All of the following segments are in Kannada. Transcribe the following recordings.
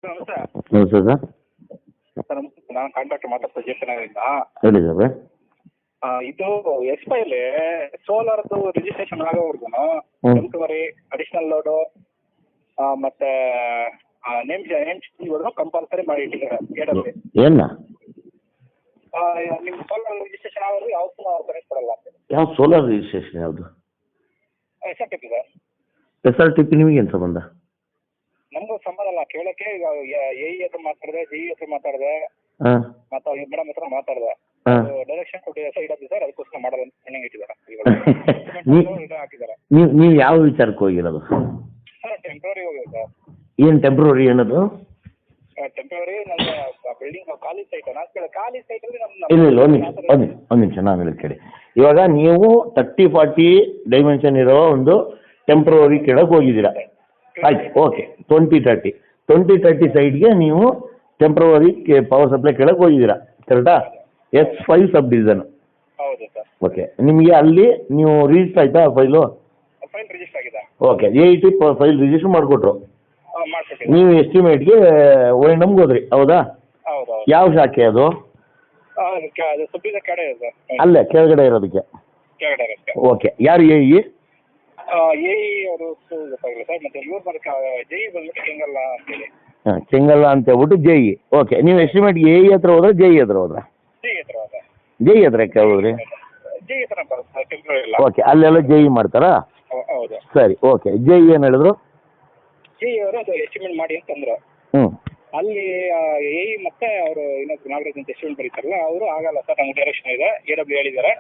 ನಮಸ್ತೆ ನಮಸ್ತೆ ಸರ್. ಸರ್ ನಮಸ್ತೆ, ನಾನು ಕಾಂಟ್ರಾಕ್ಟರ್ ಮಾತಾಡ್ತಾ ಜೆಪಿನಗರಿಂದ. ಹೇಳಿ ಸರ್. ಇದು ಎಕ್ಸ್ಪೈಲಿ ಸೋಲಾರ್ದು ರಿಜಿಸ್ಟ್ರೇಷನ್ ಆಗೋವರೆಗೂ ಟೆಂಪ್ರವರಿ ಅಡಿಷನಲ್ ಲೋಡು ಮತ್ತೆ ನೇಮ್ ಚೇಂಜ್ಗಳು ಕಂಪಲ್ಸರಿ ಮಾಡಿ ಇಟ್ಟಿದ್ದಾರೆ ಎಡಲ್ಲಿ. ಏನ ನಿಮ್ಮ ಸೋಲಾರ್ ರಿಜಿಸ್ಟ್ರೇಷನ್ ಆಗೋದು ಯಾವತ್ತೂ ನಾವು ಕನೆಕ್ಟ್ ಕೊಡಲ್ಲ. ಯಾವ ಸೋಲಾರ್ ರಿಜಿಸ್ಟ್ರೇಷನ್ ಯಾವುದು? SRTP ಇದೆ. SRTP ನಿಮಗೇನು ಸಂಬಂಧ? ನಮಗೂ ಸಂಬಂಧ ಅಲ್ಲ, ಕೇಳಕ್ಕೆ ಈಗ AE ಹತ್ರ ಮಾತಾಡಿದೆ, JE ಹತ್ರ ಮಾತಾಡಿದೆ, ಮತ್ತೆ ಮೇಡಮ್ ಹತ್ರ ಮಾತಾಡಿದೆ. ಡೈರೆಕ್ಷನ್ ಕೊಟ್ಟಿದೆ ಸೈಡ್ ಆಫ್ ಸರ್, ಅದಕ್ಕೋಸ್ಕರ ಮಾಡೋದು ಅಂತ ಪೆಂಡಿಂಗ್ ಇಟ್ಟಿದ್ದಾರೆ. ಹಾಕಿದ್ದಾರೆ. ನೀವು ಯಾವ ವಿಚಾರಕ್ಕೆ ಹೋಗಿರೋದು ಸರ್? ಟೆಂಪ್ರವರಿ ಹೋಗಿದೆ ಸರ್. ಏನು ಟೆಂಪ್ರವರಿ ಏನದು? ಟೆಂಪ್ರವರಿ ನಮ್ಮ ಬಿಲ್ಡಿಂಗ್ ಖಾಲಿ ಸೈಟ್. ನಾನು ಖಾಲಿ ಸೈಟ್ ಅಲ್ಲಿ ಇಲ್ಲ ಒಂದು ನಿಮಿಷ ನಾನು ಹೇಳಿ ಕೇಳಿ. ಇವಾಗ ನೀವು 30-40 ಡೈಮೆನ್ಷನ್ ಇರೋ ಒಂದು ಟೆಂಪ್ರವರಿ ಕೆಳಗೆ ಹೋಗಿದ್ದೀರಾ, ಆಯ್ತು, ಓಕೆ. 20-30 ಸೈಡ್ಗೆ ನೀವು ಟೆಂಪ್ರವರಿ ಪವರ್ ಸಪ್ಲೈ ಕೆಳಗೆ ಹೋಗಿದ್ದೀರಾ, ಕರೆಕ್ಟಾ? S5 sub division. ಹೌದು ಸರ್. ಓಕೆ, ನಿಮಗೆ ಅಲ್ಲಿ ನೀವು ರಿಜಿಸ್ಟರ್ ಆಯ್ತಾ ಫೈಲು? ಫೈಲ್ ರಿಜಿಸ್ಟರ್ ಆಗಿದೆ. ಓಕೆ, AET ಫೈಲ್ ರಿಜಿಸ್ಟರ್ ಮಾಡಿಕೊಟ್ರು. ನೀವು ಎಸ್ಟಿಮೇಟ್ಗೆ O&M ಹೋದ್ರಿ, ಹೌದಾ? ಹೌದು. ಯಾವ ಶಾಖೆ ಅದು? ಅಲ್ಲೇ ಕೆಳಗಡೆ ಇರೋದಕ್ಕೆ. ಓಕೆ, ಯಾರು AE? ಅವರು ಗೊತ್ತಾಗಿಲ್ಲ ಸರ್. ಮತ್ತೆ ಇವ್ರು JE ಬಂದ್ಬಿಟ್ಟು ಕೆಂಗಲ್ಲ ಅಂತೇಳಿ. ಕೆಂಗಲ್ಲ ಅಂತ ಹೇಳ್ಬಿಟ್ಟು JE. ಓಕೆ, ನೀವು ಎಸ್ಟಿಮೇಟ್ AE ಹತ್ರ ಹೋದ್ರೆ JE ಹತ್ರ ಹೋದ್ರ? JE ಹತ್ರ ಯಾಕೆ ಹೋದ್ರಿ? ಓಕೆ, ಅಲ್ಲೆಲ್ಲ JE ಮಾಡ್ತಾರಾ? ಹೌದು. ಸರಿ, ಓಕೆ. JE ಏನು ಹೇಳಿದ್ರು? JE ಅವರು ಅದು ಎಸ್ಟಿಮೇಟ್ ಮಾಡಿ ಅಂತಂದ್ರು. ಅಲ್ಲಿ AE ಮತ್ತೆ ಅವರು ಇನ್ನೊಂದು ನಾಗರಾಜ್ ಅಂತ ಎಸ್ಟಿಮೇಟ್ ಬರೀತಾರಲ್ಲ, ಅವರು ಆಗಲ್ಲ ಸರ್, ನಮ್ಗೆ ಡೈರೆಕ್ಷನ್ ಇದೆ, AW ಹೇಳಿದ್ದಾರೆ,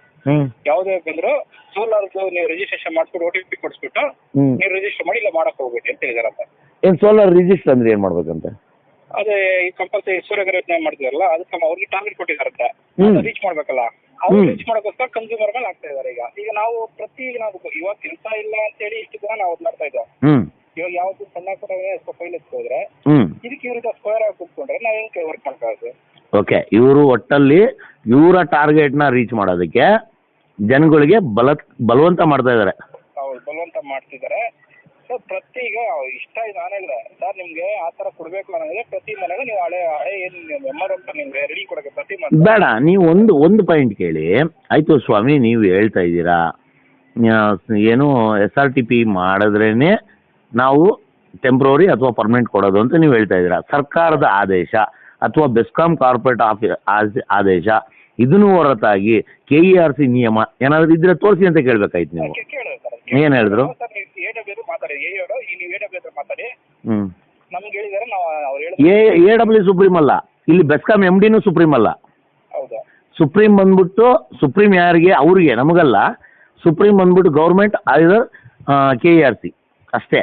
ಯಾವುದೇ ಬಂದ್ರು ಸೋಲಾರ್ದು ನೀವು ರಿಜಿಸ್ಟ್ರೇಷನ್ ಮಾಡ್ಬಿಟ್ಟು OTP ಕೊಡಿಸ್ಬಿಟ್ಟು ನೀವು ರಿಜಿಸ್ಟರ್ ಮಾಡಿ ಇಲ್ಲ ಮಾಡಕ್ ಹೋಗ್ಬೇಕು ಅಂತ ಹೇಳಿದಾರಂತ. ಏನು ಸೋಲಾರ್ ರಿಜಿಸ್ಟರ್ ಅಂದ್ರೆ ಏನು ಮಾಡ್ಬೇಕಂತ? ಅದೇ ಈ ಕಂಪಲ್ಸರಿ ಸೂರ್ಯಗ್ರಹ ಯೋಜನೆ ಮಾಡ್ತಿದಾರಲ್ಲ, ಅದಕ್ಕೆ ಅವ್ರಿಗೆ ಟಾರ್ಗೆಟ್ ಕೊಟ್ಟಿದಾರಂತೆ, ರೀಚ್ ಮಾಡ್ಬೇಕಲ್ಲ. ಅವ್ರು ರೀಚ್ ಮಾಡೋಕ್ಕೋಸ್ಕರ ಕನ್ಸ್ಯೂಮರ್ ಮೇಲೆ ಆಗ್ತಾ ಇದಾರೆ. ಈಗ ನಾವು ಇವಾಗ ಕೆಲಸ ಇಲ್ಲ ಅಂತೇಳಿ ಇಷ್ಟು ದಿನ ನಾವು ಮಾಡ್ತಾ ಇದ್ದೋ. ಇವಾಗ ಯಾವ್ದು ಸಣ್ಣ ಪುಟ್ಟ ಫೈಲ್ ಎತ್ಕೋದ್ರೆ ಇದಕ್ಕೆ ಇವ್ರಿಗೆ ಸ್ಕ್ವೇರ್ ಆಗಿ ಕೂತ್ಕೊಂಡ್ರೆ ನಾವು ಹೆಂಗೆ ವರ್ಕ್ ಮಾಡ್ಕೊಳ್ಳೋದು? ಓಕೆ, ಇವರು ಒಟ್ಟಲ್ಲಿ ಇವರ ಟಾರ್ಗೆಟ್ನ ರೀಚ್ ಮಾಡೋದಕ್ಕೆ ಜನಗಳಿಗೆ ಬಲವಂತ ಮಾಡ್ತಾ ಇದ್ದಾರೆ. ಹೌದು, ಬಲವಂತ ಮಾಡ್ತಿದ್ದಾರೆ ಸರ್. ಪ್ರತಿ ಈಗ ಇಷ್ಟ ಇದೆ ನಾನಿಲ್ಲ ಸರ್, ನಿಮ್ಗೆ ಆ ಥರ ಕೊಡಬೇಕು ಅನ್ನೋದ್ರೆ ಪ್ರತಿ ಮನೆಗೂ ನೀವು ಹಳೆ ಏನು ಮೆಂಬರ್ ಅಂತ ನಿಮ್ಗೆ ರೆಡಿ ಕೊಡೋಕೆ ಪ್ರತಿ ಮನೆ ಬೇಡ. ನೀವು ಒಂದು ಪಾಯಿಂಟ್ ಕೇಳಿ ಆಯಿತು ಸ್ವಾಮಿ, ನೀವು ಹೇಳ್ತಾ ಇದ್ದೀರಾ ಏನು SRTP ಮಾಡಿದ್ರೇನೆ ನಾವು ಟೆಂಪ್ರವರಿ ಅಥವಾ ಪರ್ಮನೆಂಟ್ ಕೊಡೋದು ಅಂತ ನೀವು ಹೇಳ್ತಾ ಇದ್ದೀರಾ. ಸರ್ಕಾರದ ಆದೇಶ ಅಥವಾ ಬೆಸ್ಕಾಂ ಕಾರ್ಪೊರೇಟ್ ಆದೇಶ ಇದನ್ನು ಹೊರತಾಗಿ KERC ನಿಯಮ ಏನಾದರೂ ಇದ್ರೆ ತೋರಿಸಿ ಅಂತ ಕೇಳಬೇಕಾಯ್ತು ನೀವು. ಏನು ಹೇಳಿದ್ರು? AW ಸುಪ್ರೀಂ ಅಲ್ಲ, ಇಲ್ಲಿ ಬೆಸ್ಕಾಂ MDನೂ ಸುಪ್ರೀಂ ಅಲ್ಲ. ಸುಪ್ರೀಂ ಬಂದ್ಬಿಟ್ಟು ಸುಪ್ರೀಂ ಯಾರಿಗೆ? ಅವ್ರಿಗೆ, ನಮಗಲ್ಲ. ಸುಪ್ರೀಂ ಬಂದ್ಬಿಟ್ಟು ಗೌರ್ಮೆಂಟ್ ಐದರ್ KERC ಅಷ್ಟೇ.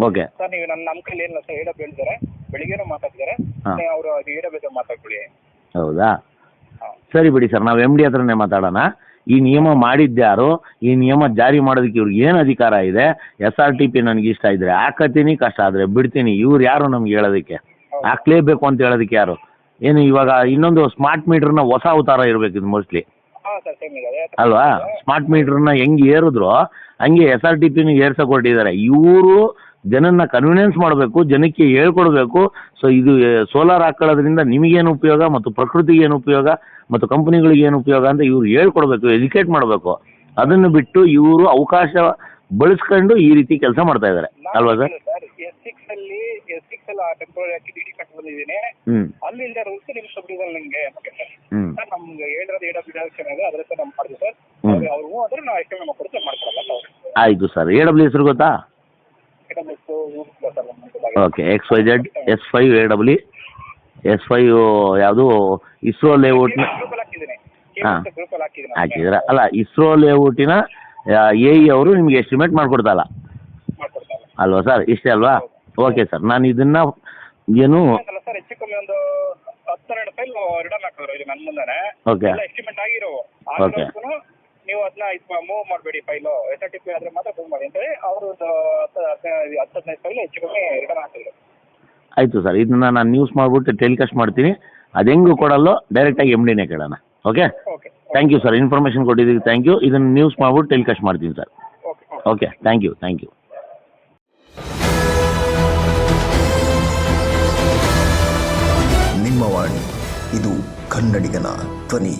ಓಕೆ ಸರ್, ನೀವು ನಮ್ಮ ಕೈಲಿ ಏನಿಲ್ಲ ಸರ್, AW ಹೇಳಿದ್ದಾರೆ, ಬೆಳಿಗ್ಗೆನೂ ಮಾತಾಡ್ತಿದ್ದಾರೆ, ಅವರು AW ಮಾತಾಡ್ಕೊಳ್ಳಿ. ಹೌದಾ? ಸರಿ ಬಿಡಿ ಸರ್, ನಾವು MD ಹತ್ರನೇ ಮಾತಾಡೋಣ. ಈ ನಿಯಮ ಮಾಡಿದ್ಯಾರು? ಈ ನಿಯಮ ಜಾರಿ ಮಾಡೋದಕ್ಕೆ ಇವ್ರಿಗೆ ಏನು ಅಧಿಕಾರ ಇದೆ? SRTP ನನಗೆ ಇಷ್ಟ ಇದ್ರೆ ಹಾಕತ್ತೀನಿ, ಕಷ್ಟ ಆದರೆ ಬಿಡ್ತೀನಿ. ಇವ್ರು ಯಾರು ನಮ್ಗೆ ಹೇಳೋದಕ್ಕೆ? ಹಾಕ್ಲೇಬೇಕು ಅಂತ ಹೇಳೋದಕ್ಕೆ ಯಾರು? ಏನು ಇವಾಗ ಇನ್ನೊಂದು ಸ್ಮಾರ್ಟ್ ಮೀಟರ್ನ ಹೊಸ ಅವತಾರ ಇರಬೇಕು ಇದು ಮೋಸ್ಟ್ಲಿ, ಅಲ್ವಾ? ಸ್ಮಾರ್ಟ್ ಮೀಟರ್ನ ಹೆಂಗೆ ಏರಿದ್ರು ಹಂಗೆ SRTPನ ಏರ್ಸಕೊಟ್ಟಿದ್ದಾರೆ. ಇವರು ಜನನ್ನ ಕನ್ವಿನೆನ್ಸ್ ಮಾಡಬೇಕು, ಜನಕ್ಕೆ ಹೇಳ್ಕೊಡ್ಬೇಕು. ಸೊ ಇದು ಸೋಲಾರ್ ಹಾಕೊಳ್ಳೋದ್ರಿಂದ ನಿಮಗೇನು ಉಪಯೋಗ ಮತ್ತು ಪ್ರಕೃತಿಗೆ ಏನು ಉಪಯೋಗ ಮತ್ತು ಕಂಪನಿಗಳಿಗೆ ಏನು ಉಪಯೋಗ ಅಂತ ಇವ್ರು ಹೇಳ್ಕೊಡ್ಬೇಕು, ಎಜುಕೇಟ್ ಮಾಡಬೇಕು. ಅದನ್ನು ಬಿಟ್ಟು ಇವರು ಅವಕಾಶ ಬಳಸ್ಕೊಂಡು ಈ ರೀತಿ ಕೆಲಸ ಮಾಡ್ತಾ ಇದ್ದಾರೆ, ಅಲ್ವಾ ಸರ್? ಆಯ್ತು ಸರ್. AW ಹೆಸರು ಗೊತ್ತಾ? Okay, XYZ S5 AW S5 ಯಾವುದು? ಇಸ್ರೋ ಲೇಔಟ್ನ ಹಾಕಿದ್ರ ಅಲ್ಲ? ಇಸ್ರೋ ಲೇಔಟಿನ AE ಅವರು ನಿಮ್ಗೆ ಎಸ್ಟಿಮೇಟ್ ಮಾಡ್ಕೊಡ್ತಲ್ಲ, ಅಲ್ವಾ ಸರ್? ಇಷ್ಟೇ ಅಲ್ವಾ? ಓಕೆ ಸರ್, ನಾನು ಇದನ್ನ ಏನು ಓಕೆ ಓಕೆ ನೀವು ಅದನ್ನ ಮೂವ್ ಮಾಡಬೇಡಿ, ಫೈಲು SRTP ಆದ್ರೆ ಮಾತ್ರ ಮೂವ್ ಮಾಡಿ ಅಂತ ಹೇಳಿ ಅವರು 10-15 ಫೈಲ್ ಹೆಚ್ಚು ಕಮ್ಮಿ ರಿಟರ್ನ್ ಹಾಕಿದ್ರು. ಆಯಿತು ಸರ್, ಇದನ್ನ ನಾನು ನ್ಯೂಸ್ ಮಾಡಿಬಿಟ್ಟು ಟೆಲಿಕಾಸ್ಟ್ ಮಾಡ್ತೀನಿ. ಅದು ಹೆಂಗೂ ಕೊಡಲ್ಲೋ ಡೈರೆಕ್ಟಾಗಿ MDನೇ ಕೇಳೋಣ. Okay. Thank you sir, information ಕೊಟ್ಟಿದ್ದಕ್ಕೆ ಥ್ಯಾಂಕ್ ಯು. ಇದನ್ನು ನ್ಯೂಸ್ ಮಾಡ್ಬಿಟ್ಟು ಟೆಲಿಕಾಸ್ಟ್ ಮಾಡ್ತೀನಿ ಸರ್. Okay, thank you. ನಿಮ್ಮ ವಾಣಿ, ಇದು ಕನ್ನಡಿಗನ ಧ್ವನಿ.